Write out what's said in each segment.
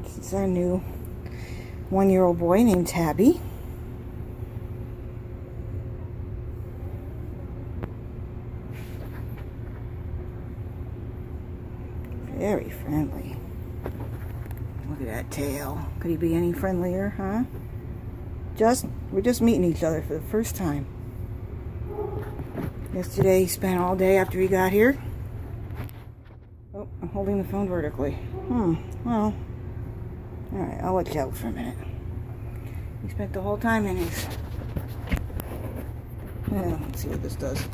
This is our new 1-year-old boy named Tabby. Very friendly. Look at that tail. Could he be any friendlier, huh? We're just meeting each other for the first time. Yesterday he spent all day after he got here. Oh, I'm holding the phone vertically. Well. Alright, I'll let you out for a minute. He spent the whole time in his... let's see what this does.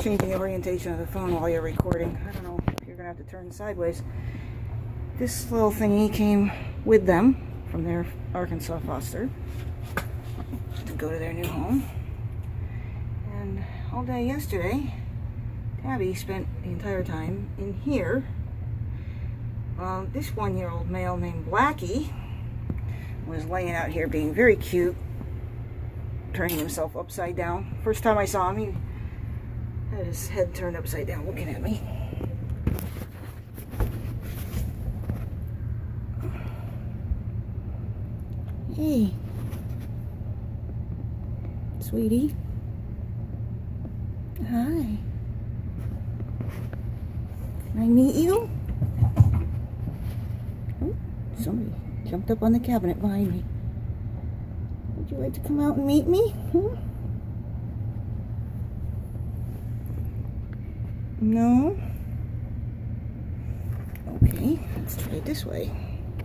Changing the orientation of the phone while you're recording. I don't know if you're going to have to turn sideways. This little thingy came with them from their Arkansas foster to go to their new home. And all day yesterday, Tabby spent the entire time in here. This 1-year-old male named Blackie was laying out here being very cute, turning himself upside down. First time I saw him, he had his head turned upside down looking at me. Hey, sweetie. Hi. Can I meet you? Oh, somebody jumped up on the cabinet behind me. Would you like to come out and meet me? No? Okay, let's try it this way.